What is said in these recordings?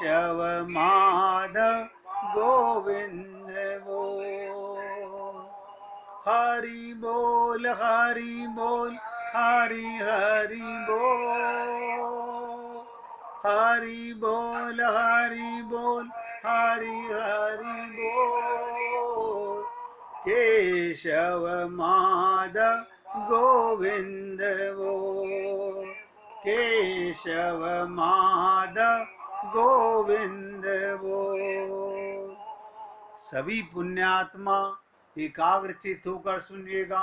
केशव माधव गोविंद बोल। हरि बोल हरि बोल हरि हरि बोल। हरि बोल हरि बोल हरि हरि बोल। केशव माधव गोविंद बोल। केशव माधव गोविंद बोल। सभी पुण्यात्मा एकाग्रचित होकर सुनिएगा।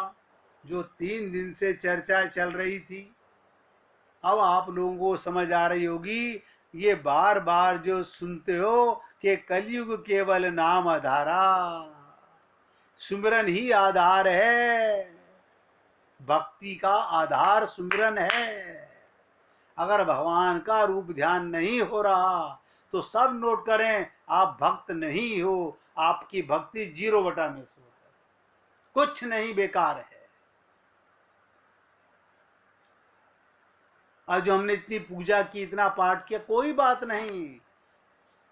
जो 3 दिन से चर्चा चल रही थी, अब आप लोगों को समझ आ रही होगी। ये बार बार जो सुनते हो कि कलयुग केवल नाम आधारा, सुमिरन ही आधार है। भक्ति का आधार सुमिरन है। अगर भगवान का रूप ध्यान नहीं हो रहा तो सब नोट करें, आप भक्त नहीं हो। आपकी भक्ति 0/100 है, कुछ नहीं, बेकार है। और जो हमने इतनी पूजा की, इतना पाठ किया, कोई बात नहीं।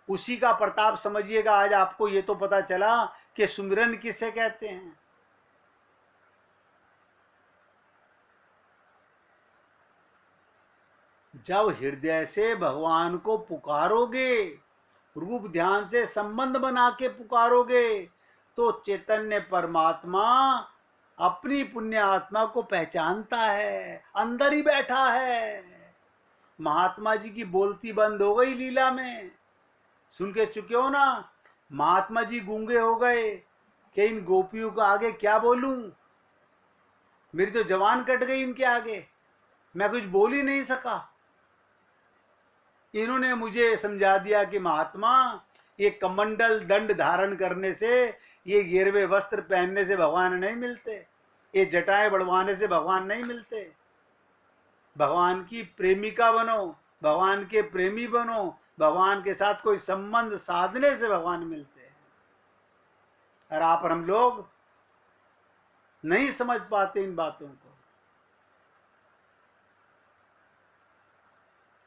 उसी का प्रताप समझिएगा। आज आपको ये तो पता चला कि सुमिरन किसे कहते हैं। जब हृदय से भगवान को पुकारोगे, रूप ध्यान से संबंध बना के पुकारोगे, तो चैतन्य परमात्मा अपनी पुण्य आत्मा को पहचानता है, अंदर ही बैठा है। महात्मा जी की बोलती बंद हो गई लीला में, सुन के चुके हो ना। महात्मा जी गूंगे हो गए कि इन गोपियों को आगे क्या बोलूं, मेरी तो जवान कट गई इनके आगे, मैं कुछ बोल ही नहीं सका। इन्होंने मुझे समझा दिया कि महात्मा, ये कमंडल दंड धारण करने से, ये गिरवे वस्त्र पहनने से भगवान नहीं मिलते, ये जटाएं बढ़वाने से भगवान नहीं मिलते। भगवान की प्रेमिका बनो, भगवान के प्रेमी बनो, भगवान के साथ कोई संबंध साधने से भगवान मिलते हैं। और आप और हम लोग नहीं समझ पाते इन बातों को।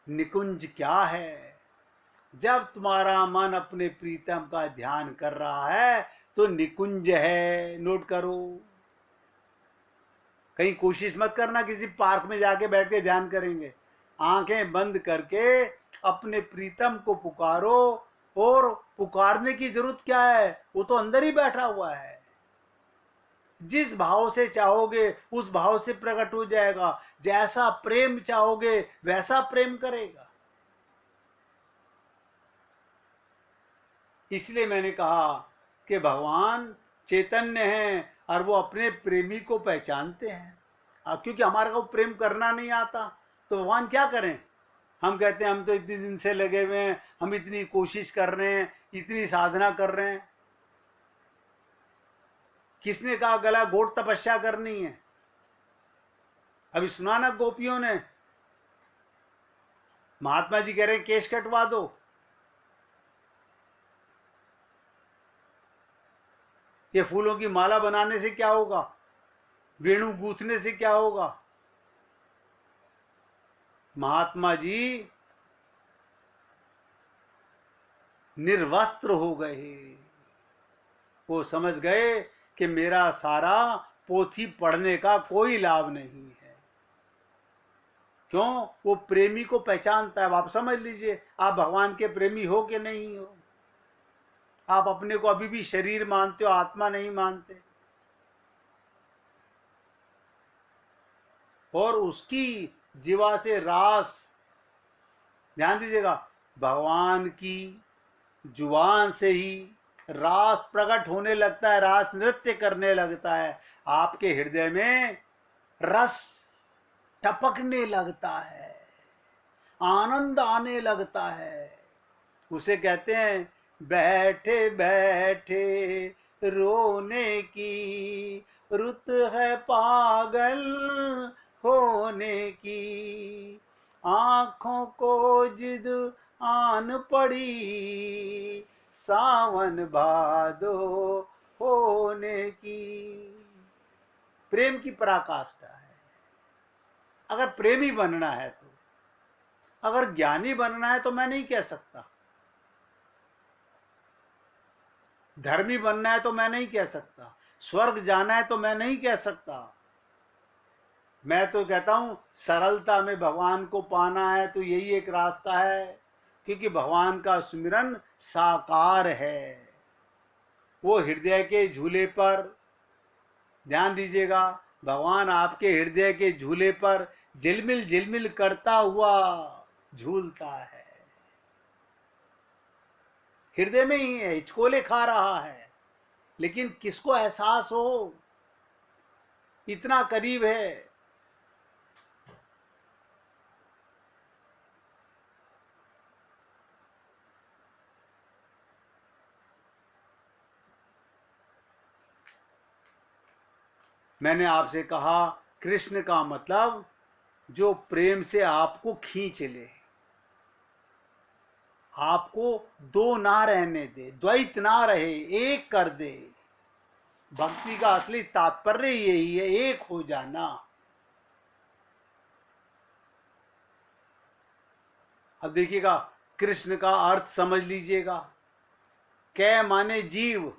निकुंज क्या है? जब तुम्हारा मन अपने प्रीतम का ध्यान कर रहा है तो निकुंज है। नोट करो। कहीं कोशिश मत करना किसी पार्क में जाके बैठ के ध्यान करेंगे। आंखें बंद करके अपने प्रीतम को पुकारो। और पुकारने की जरूरत क्या है, वो तो अंदर ही बैठा हुआ है। जिस भाव से चाहोगे उस भाव से प्रकट हो जाएगा। जैसा प्रेम चाहोगे वैसा प्रेम करेगा। इसलिए मैंने कहा कि भगवान चैतन्य हैं और वो अपने प्रेमी को पहचानते हैं। क्योंकि हमारे को प्रेम करना नहीं आता तो भगवान क्या करें। हम कहते हैं हम तो इतने दिन से लगे हुए हैं, हम इतनी कोशिश कर रहे हैं, इतनी साधना कर रहे हैं। किसने कहा गला घोट तपस्या करनी है? अभी सुना ना गोपियों ने, महात्मा जी कह रहे हैं केश कटवा दो। ये फूलों की माला बनाने से क्या होगा, वेणु गूंथने से क्या होगा? महात्मा जी निर्वस्त्र हो गए। वो समझ गए कि मेरा सारा पोथी पढ़ने का कोई लाभ नहीं है। क्यों? वो प्रेमी को पहचानता है। आप समझ लीजिए, आप भगवान के प्रेमी हो कि नहीं हो। आप अपने को अभी भी शरीर मानते हो, आत्मा नहीं मानते। और उसकी जीवा से रास, ध्यान दीजिएगा, भगवान की जुबान से ही रास प्रकट होने लगता है, रास नृत्य करने लगता है। आपके हृदय में रस टपकने लगता है, आनंद आने लगता है। उसे कहते हैं बैठे बैठे रोने की रुत है पागल होने की, आंखों को जिद आन पड़ी सावन भादो होने की। प्रेम की पराकाष्ठा है। अगर प्रेमी बनना है तो, अगर ज्ञानी बनना है तो मैं नहीं कह सकता। धर्मी बनना है तो मैं नहीं कह सकता, स्वर्ग जाना है तो मैं नहीं कह सकता। मैं तो कहता हूं सरलता में भगवान को पाना है तो यही एक रास्ता है, क्योंकि भगवान का सुमिरन साकार है। वो हृदय के झूले पर, ध्यान दीजिएगा, भगवान आपके हृदय के झूले पर झिलमिल झिलमिल करता हुआ झूलता है। हृदय में ही है, हिचकोले खा रहा है, लेकिन किसको एहसास हो, इतना करीब है। मैंने आपसे कहा कृष्ण का मतलब जो प्रेम से आपको खींच ले, आपको दो ना रहने दे, द्वैत ना रहे, एक कर दे। भक्ति का असली तात्पर्य यही है, एक हो जाना। अब देखिएगा, कृष्ण का अर्थ समझ लीजिएगा। कै माने जीव,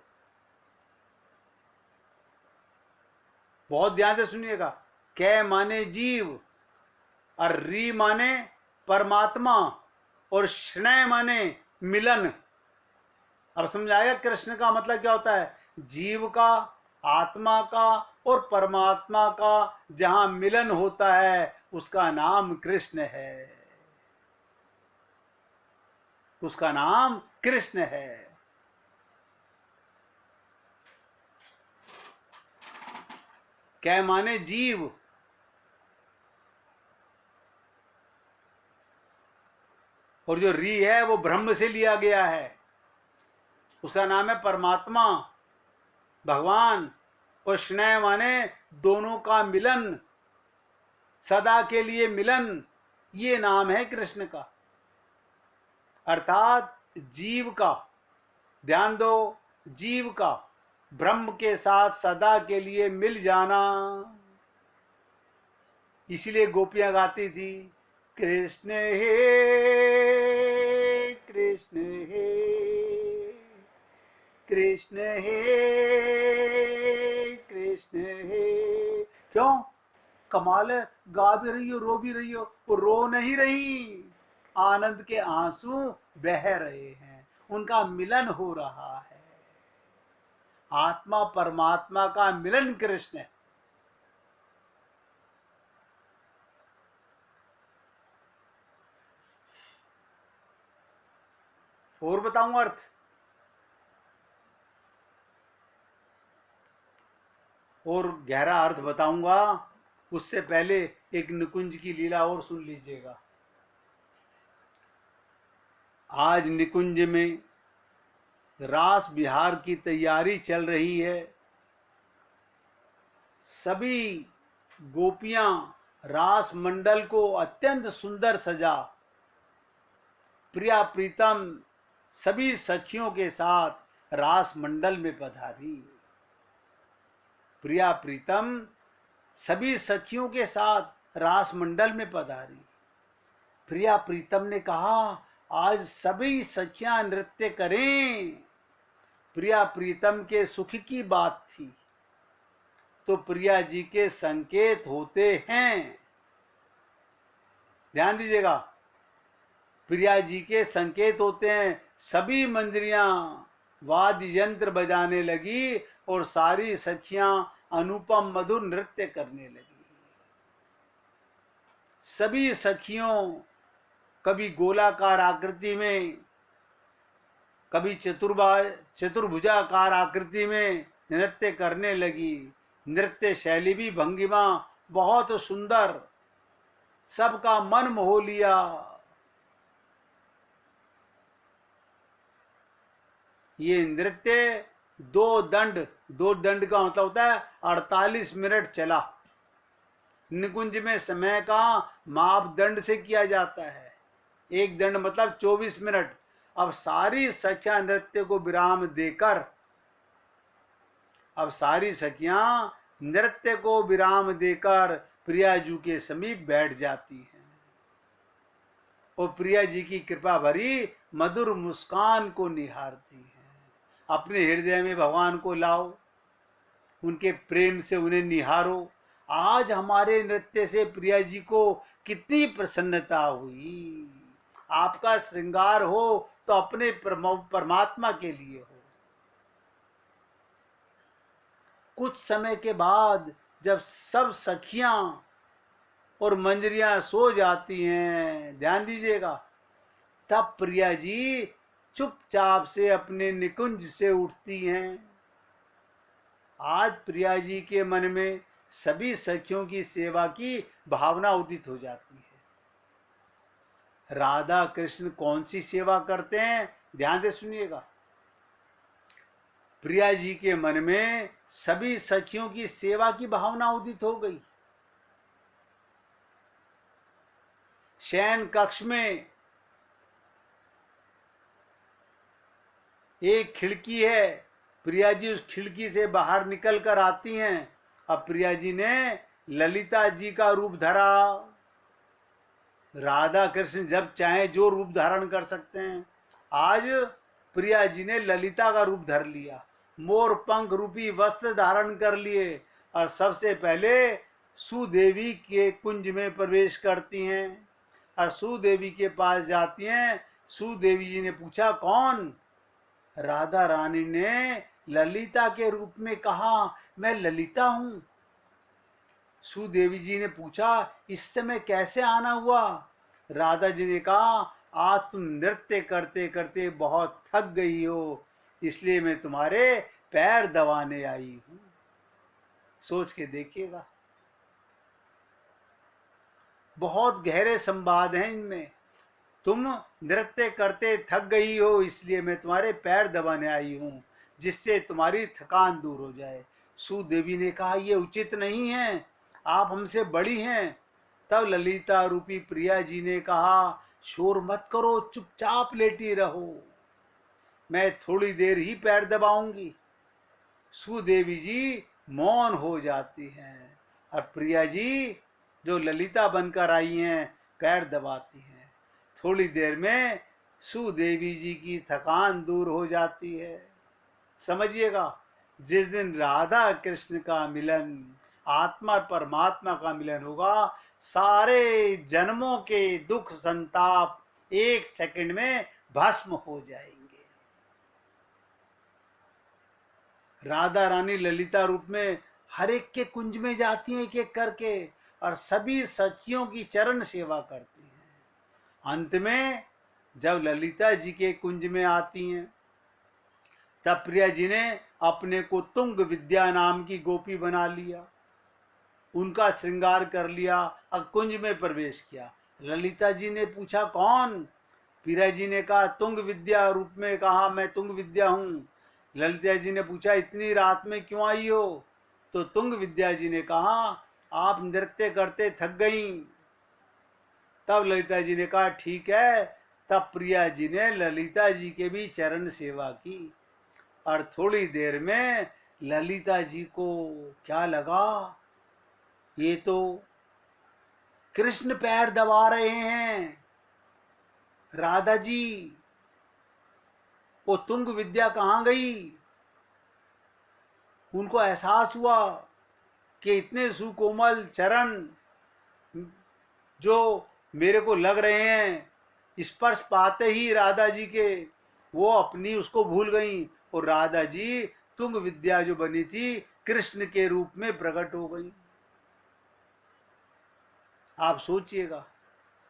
बहुत ध्यान से सुनिएगा। कै माने जीव और री माने परमात्मा और स्नेह माने मिलन। अब समझाएगा कृष्ण का मतलब क्या होता है। जीव का, आत्मा का और परमात्मा का जहां मिलन होता है उसका नाम कृष्ण है, उसका नाम कृष्ण है। कै माने जीव, और जो री है वो ब्रह्म से लिया गया है, उसका नाम है परमात्मा, भगवान। और स्नेह माने दोनों का मिलन, सदा के लिए मिलन, ये नाम है कृष्ण का। अर्थात जीव का, ध्यान दो, जीव का ब्रह्म के साथ सदा के लिए मिल जाना। इसीलिए गोपियां गाती थी, कृष्ण हे कृष्ण हे कृष्ण हे कृष्ण हे। क्यों? कमाल है, गा भी रही हो, रो भी रही हो। वो रो नहीं रही, आनंद के आंसू बह रहे हैं, उनका मिलन हो रहा है। आत्मा परमात्मा का मिलन कृष्ण है। और बताऊं अर्थ, और गहरा अर्थ बताऊंगा, उससे पहले एक निकुंज की लीला और सुन लीजिएगा। आज निकुंज में रास बिहार की तैयारी चल रही है। सभी गोपियां रास मंडल को अत्यंत सुंदर सजा, प्रिया प्रीतम सभी सखियों के साथ रास मंडल में पधारी। प्रिया प्रीतम सभी सखियों के साथ रास मंडल में पधारी। प्रिया प्रीतम ने कहा आज सभी सखियां नृत्य करें। प्रिया प्रीतम के सुख की बात थी, तो प्रिया जी के संकेत होते हैं। ध्यान दीजिएगा, प्रिया जी के संकेत होते हैं। सभी मंजरियां वाद्य यंत्र बजाने लगी और सारी सखियां अनुपम मधुर नृत्य करने लगी। सभी सखियों कभी गोलाकार आकृति में, कभी चतुर्भुजाकार आकृति में नृत्य करने लगी। नृत्य शैली भी, भंगिमा बहुत सुंदर, सबका मन मोह लिया। ये नृत्य दो दंड का मतलब होता है 48 मिनट चला। निकुंज में समय का मापदंड से किया जाता है। एक दंड मतलब 24 मिनट। अब सारी सखियां नृत्य को विराम देकर, अब सारी सखियां नृत्य को विराम देकर प्रिया जी के समीप बैठ जाती हैं और प्रिया जी की कृपा भरी मधुर मुस्कान को निहारती हैं। अपने हृदय में भगवान को लाओ, उनके प्रेम से उन्हें निहारो। आज हमारे नृत्य से प्रिया जी को कितनी प्रसन्नता हुई। आपका श्रृंगार हो तो अपने परमात्मा के लिए हो। कुछ समय के बाद जब सब सखियां और मंजरियां सो जाती हैं, ध्यान दीजिएगा, तब प्रिया जी चुपचाप से अपने निकुंज से उठती हैं। आज प्रिया जी के मन में सभी सखियों की सेवा की भावना उदित हो जाती है। राधा कृष्ण कौन सी सेवा करते हैं, ध्यान से सुनिएगा। प्रिया जी के मन में सभी सखियों की सेवा की भावना उदित हो गई। शयन कक्ष में एक खिड़की है, प्रिया जी उस खिड़की से बाहर निकल कर आती हैं। अब प्रिया जी ने ललिता जी का रूप धरा। राधा कृष्ण जब चाहे जो रूप धारण कर सकते हैं। आज प्रिया जी ने ललिता का रूप धर लिया, मोर पंख रूपी वस्त्र धारण कर लिए और सबसे पहले सुदेवी के कुंज में प्रवेश करती हैं और सुदेवी के पास जाती हैं। सुदेवी जी ने पूछा, कौन? राधा रानी ने ललिता के रूप में कहा, मैं ललिता हूं। सुदेवी जी ने पूछा, इस समय कैसे आना हुआ? राधा जी ने कहा, आज तुम नृत्य करते करते बहुत थक गई हो, इसलिए मैं तुम्हारे पैर दबाने आई हूं। सोच के देखिएगा, बहुत गहरे संवाद हैं इनमें। तुम नृत्य करते थक गई हो, इसलिए मैं तुम्हारे पैर दबाने आई हूं, जिससे तुम्हारी थकान दूर हो जाए। सुदेवी ने कहा, यह उचित नहीं है, आप हमसे बड़ी हैं। तब ललिता रूपी प्रिया जी ने कहा, शोर मत करो, चुपचाप लेटी रहो, मैं थोड़ी देर ही पैर दबाऊंगी। सुदेवी जी मौन हो जाती हैं और प्रिया जी जो ललिता बनकर आई हैं पैर दबाती हैं। थोड़ी देर में सुदेवी जी की थकान दूर हो जाती है। समझिएगा, जिस दिन राधा कृष्ण का मिलन, आत्मा परमात्मा का मिलन होगा, सारे जन्मों के दुख संताप एक सेकंड में भस्म हो जाएंगे। राधा रानी ललिता रूप में हर एक के कुंज में जाती हैं एक एक करके और सभी सखियों की चरण सेवा करती हैं। अंत में जब ललिता जी के कुंज में आती हैं, तब प्रिया जी ने अपने को तुंग विद्या नाम की गोपी बना लिया, उनका श्रृंगार कर लिया और कुंज में प्रवेश किया। ललिता जी ने पूछा, कौन? प्रिया जी ने कहा, तुंग विद्या रूप में कहा, मैं तुंग विद्या हूँ। ललिता जी ने पूछा, इतनी रात में क्यों आई हो? तो तुंग विद्या जी ने कहा, आप नृत्य करते थक गई। तब ललिता जी ने कहा, ठीक है। तब प्रिया जी ने ललिता जी के भी चरण सेवा की और थोड़ी देर में ललिता जी को क्या लगा, ये तो कृष्ण पैर दबा रहे हैं। राधा जी, वो तुंग विद्या कहाँ गई? उनको एहसास हुआ कि इतने सुकोमल चरण जो मेरे को लग रहे हैं, स्पर्श पाते ही राधा जी के, वो अपनी उसको भूल गई और राधा जी तुंग विद्या जो बनी थी कृष्ण के रूप में प्रकट हो गई। आप सोचिएगा,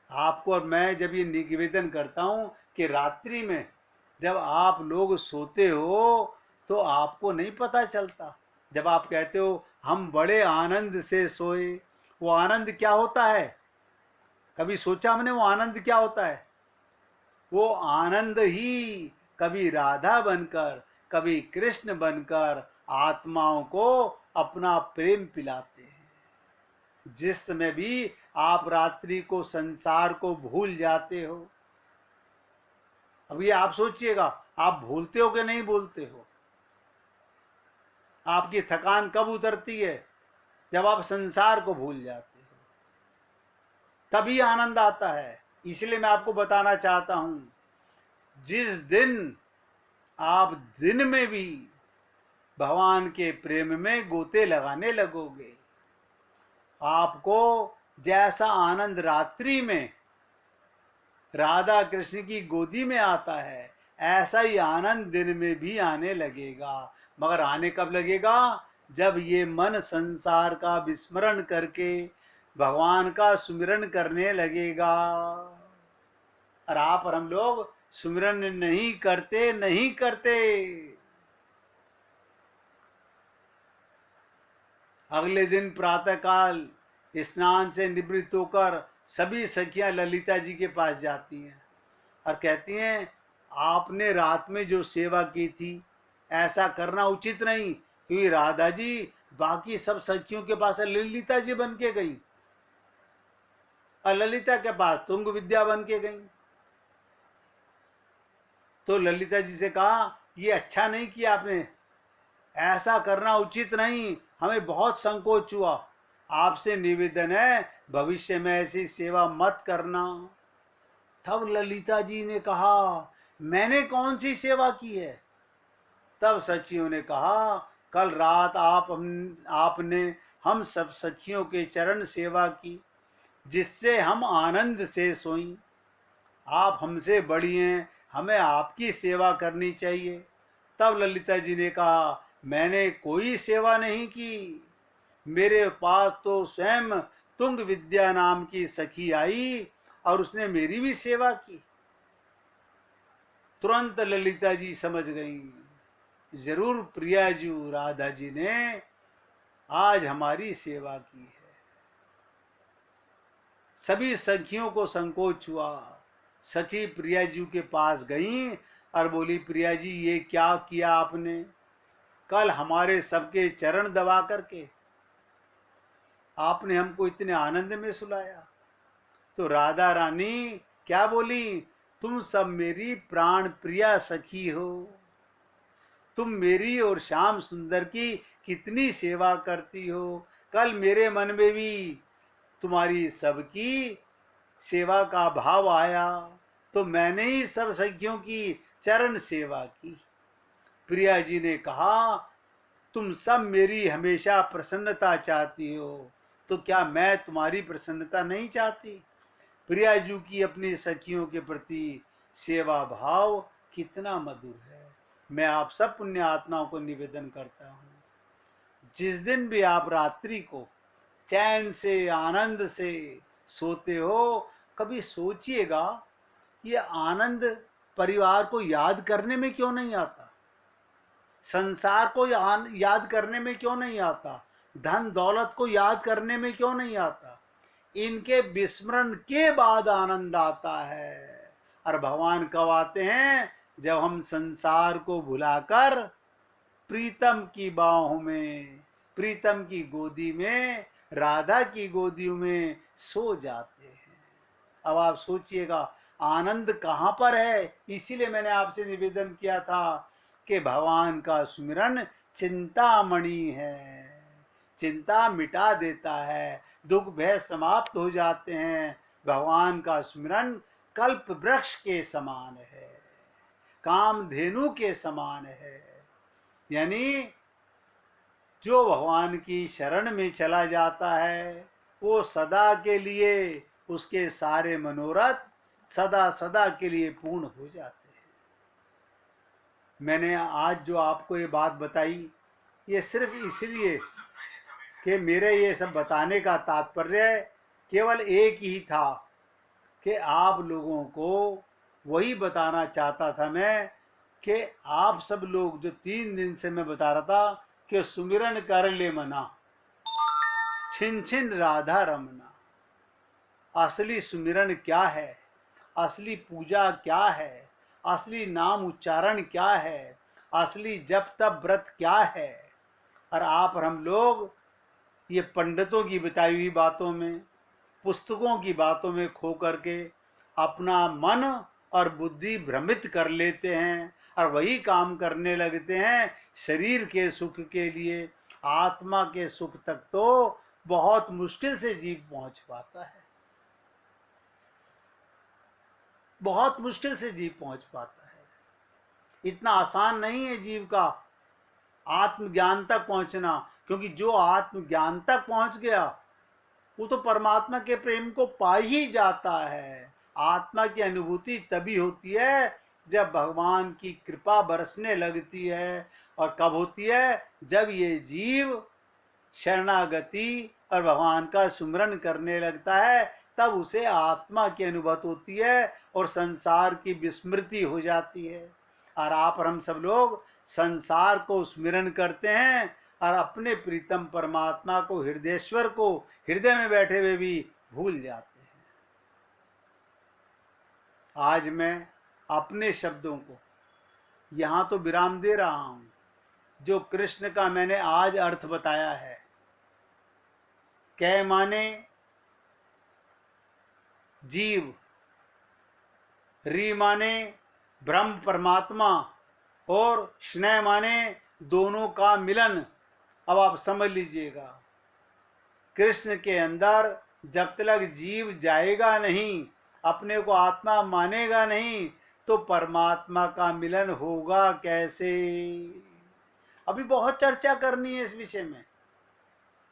आपको और मैं जब ये निवेदन करता हूं कि रात्रि में जब आप लोग सोते हो तो आपको नहीं पता चलता। जब आप कहते हो हम बड़े आनंद से सोए, वो आनंद क्या होता है? कभी सोचा हमने वो आनंद क्या होता है? वो आनंद ही कभी राधा बनकर कभी कृष्ण बनकर आत्माओं को अपना प्रेम पिलाते हैं। जिस समय भी आप रात्रि को संसार को भूल जाते हो, अभी आप सोचिएगा, आप भूलते हो कि नहीं भूलते हो? आपकी थकान कब उतरती है? जब आप संसार को भूल जाते हो, तभी आनंद आता है। इसलिए मैं आपको बताना चाहता हूं, जिस दिन आप दिन में भी भगवान के प्रेम में गोते लगाने लगोगे। आपको जैसा आनंद रात्रि में राधा कृष्ण की गोदी में आता है, ऐसा ही आनंद दिन में भी आने लगेगा। मगर आने कब लगेगा? जब ये मन संसार का विस्मरण करके भगवान का सुमिरन करने लगेगा। और आप और हम लोग सुमिरन नहीं करते। अगले दिन प्रातःकाल स्नान से निवृत्त होकर सभी सखियां ललिता जी के पास जाती हैं और कहती हैं, आपने रात में जो सेवा की थी ऐसा करना उचित नहीं, क्योंकि राधा जी बाकी सब सखियों के पास ललिता जी बन के गई और ललिता के पास तुंग विद्या बन के गई। तो ललिता जी से कहा, ये अच्छा नहीं किया आपने, ऐसा करना उचित नहीं, हमें बहुत संकोच हुआ, आपसे निवेदन है भविष्य में ऐसी सेवा मत करना। तब ललिता जी ने कहा, मैंने कौन सी सेवा की है? तब सखियों ने कहा, कल रात आपने हम सब सखियों के चरण सेवा की, जिससे हम आनंद से सोई। आप हमसे बड़ी हैं, हमें आपकी सेवा करनी चाहिए। तब ललिता जी ने कहा, मैंने कोई सेवा नहीं की, मेरे पास तो स्वयं तुंग विद्या नाम की सखी आई और उसने मेरी भी सेवा की। तुरंत ललिता जी समझ गई, जरूर प्रियाजू राधा जी ने आज हमारी सेवा की है। सभी सखियों को संकोच हुआ। सखी प्रियाजू के पास गई और बोली, प्रिया जी ये क्या किया आपने? कल हमारे सबके चरण दबा करके आपने हमको इतने आनंद में सुलाया। तो राधा रानी क्या बोली, तुम सब मेरी प्राण प्रिया सखी हो, तुम मेरी और श्याम सुंदर की कितनी सेवा करती हो। कल मेरे मन में भी तुम्हारी सबकी सेवा का भाव आया, तो मैंने ही सब सखियों की चरण सेवा की। प्रिया जी ने कहा, तुम सब मेरी हमेशा प्रसन्नता चाहती हो, तो क्या मैं तुम्हारी प्रसन्नता नहीं चाहती? प्रिया जी की अपनी सखियों के प्रति सेवा भाव कितना मधुर है। मैं आप सब पुण्य आत्माओं को निवेदन करता हूँ, जिस दिन भी आप रात्रि को चैन से आनंद से सोते हो, कभी सोचिएगा ये आनंद परिवार को याद करने में क्यों नहीं आता, संसार को याद करने में क्यों नहीं आता, धन दौलत को याद करने में क्यों नहीं आता। इनके विस्मरण के बाद आनंद आता है। और भगवान कब आते हैं? जब हम संसार को भुलाकर प्रीतम की बाहों में, प्रीतम की गोदी में, राधा की गोदी में सो जाते हैं। अब आप सोचिएगा आनंद कहाँ पर है। इसीलिए मैंने आपसे निवेदन किया था कि भगवान का सुमिरन चिंतामणि है, चिंता मिटा देता है, दुख भय समाप्त हो जाते हैं। भगवान का सुमिरन कल्प वृक्ष के समान है, कामधेनु के समान है। यानी जो भगवान की शरण में चला जाता है, वो सदा के लिए उसके सारे मनोरथ सदा सदा के लिए पूर्ण हो जाते हैं। मैंने आज जो आपको ये बात बताई, ये सिर्फ इसलिए कि मेरे ये सब बताने का तात्पर्य केवल एक ही था कि आप लोगों को वही बताना चाहता था मैं, कि आप सब लोग जो 3 दिन से मैं बता रहा था कि सुमिरन कर ले मना, छिन छिन राधा रमना। असली सुमिरन क्या है, असली पूजा क्या है, असली नाम उच्चारण क्या है, असली जप तप व्रत क्या है। और आप और हम लोग ये पंडितों की बताई हुई बातों में, पुस्तकों की बातों में खो करके अपना मन और बुद्धि भ्रमित कर लेते हैं और वही काम करने लगते हैं शरीर के सुख के लिए। आत्मा के सुख तक तो बहुत मुश्किल से जीव पहुंच पाता है, बहुत मुश्किल से जीव पहुंच पाता है। इतना आसान नहीं है जीव का आत्मज्ञान तक पहुंचना, क्योंकि जो आत्मज्ञान तक पहुंच गया वो तो परमात्मा के प्रेम को पा ही जाता है। आत्मा की अनुभूति तभी होती है जब भगवान की कृपा बरसने लगती है। और कब होती है? जब ये जीव शरणागति और भगवान का सुमरन करने लगता है, तब उसे आत्मा की अनुभूति होती है और संसार की विस्मृति हो जाती है। और आप और हम सब लोग संसार को स्मरण करते हैं और अपने प्रीतम परमात्मा को, हृदयेश्वर को हृदय में बैठे हुए भी भूल जाते हैं। आज मैं अपने शब्दों को यहाँ तो विराम दे रहा हूँ। जो कृष्ण का मैंने आज अर्थ बताया है, कै माने जीव, री माने ब्रह्म परमात्मा और स्नेह माने दोनों का मिलन। अब आप समझ लीजिएगा, कृष्ण के अंदर जब तक जीव जाएगा नहीं, अपने को आत्मा मानेगा नहीं, तो परमात्मा का मिलन होगा कैसे? अभी बहुत चर्चा करनी है इस विषय में,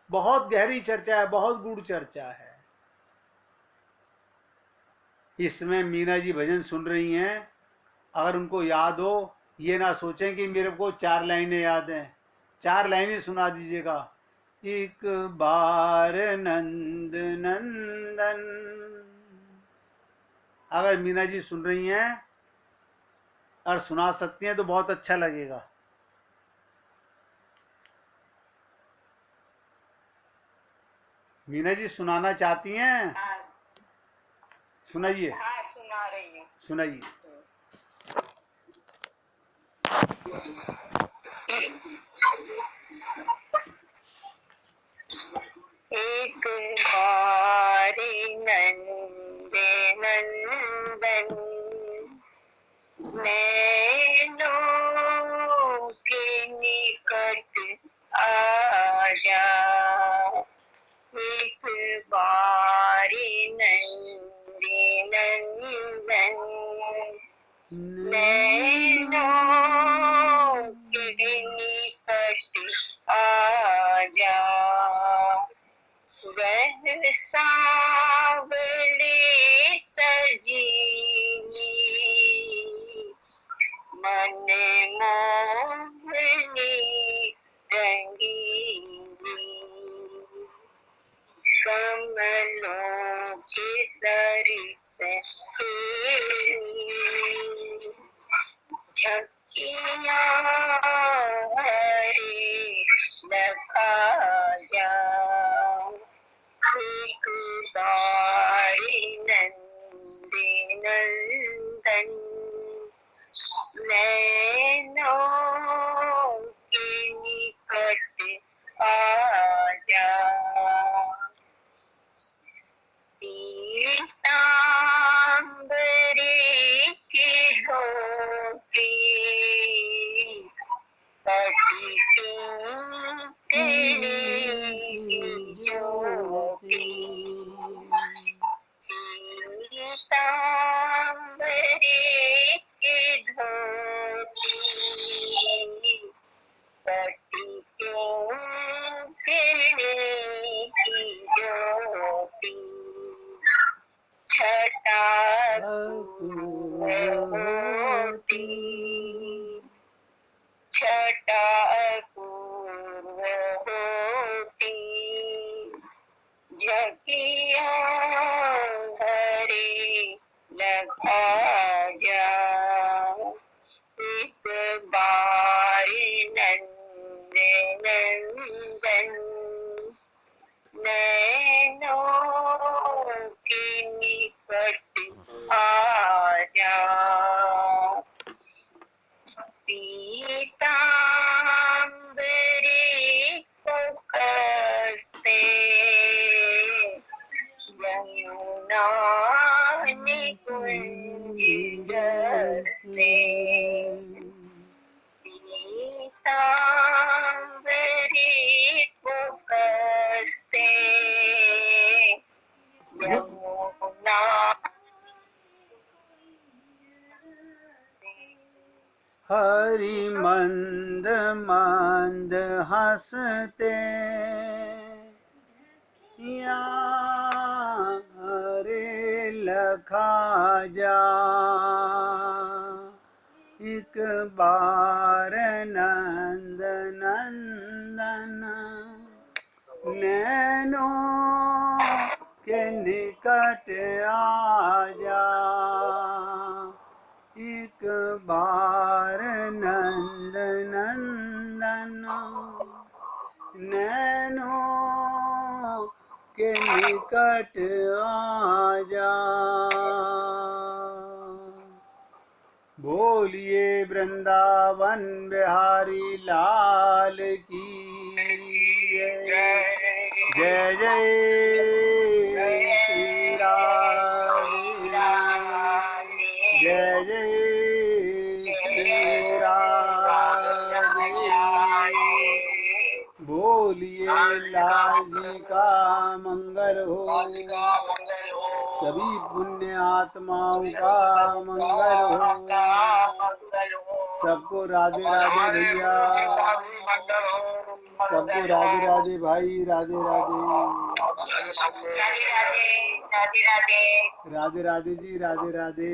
बहुत गहरी चर्चा है, बहुत गूढ़ चर्चा है। इसमें मीना जी भजन सुन रही हैं, अगर उनको याद हो, ये ना सोचें कि मेरे को 4 लाइनें याद हैं। 4 लाइनें सुना दीजिएगा। एक बार नंद नंदन। अगर मीना जी सुन रही हैं और सुना सकती हैं तो बहुत अच्छा लगेगा। मीना जी सुनाना चाहती हैं? सुनाइए। हाँ, सुना रही हूँ। सुनाइए। एक बार नंदे नंदन नैनों के निकट आजा। एक बार नंदे नंदन नैनों के निकट आजा। रह सांवले सजीली मन मोहनी रंगीली। कमलों के सरिस खेली झकियाँ हरे लखा जा। एक बार नंदे नंदन नैनों के निकट आजा। पीतांबरी की धोती पटी तेरी ज्योति। पीतांबरी की धोती पटी तेरी ज्योति। छटा होती छटा अपूर्व होती झकिया हरे लखा जा। एक बार नंदे नंदन नैनों के निकट आजा। पीतांबरी को कसते यमुना निकुंज जलते। पीतांबरी को कसते यमुना हरि मंद मंद हंसते या रे लखा जा एक बार नंद नंदन नैनों के निकट आ जा एक बार नंद नंदन नैनों के निकट आ जा। बोलिए वृंदावन बिहारी लाल की जय जय जय श्री राधे जय जय श्री राधे। बोलिए लाल जी का मंगल हो सभी पुण्य आत्माओं का मंगल हो। सबको राधे राधे भैया सबको राधे राधे भाई राधे राधे राधे राधे राधे राधे राधे राधे जी राधे राधे।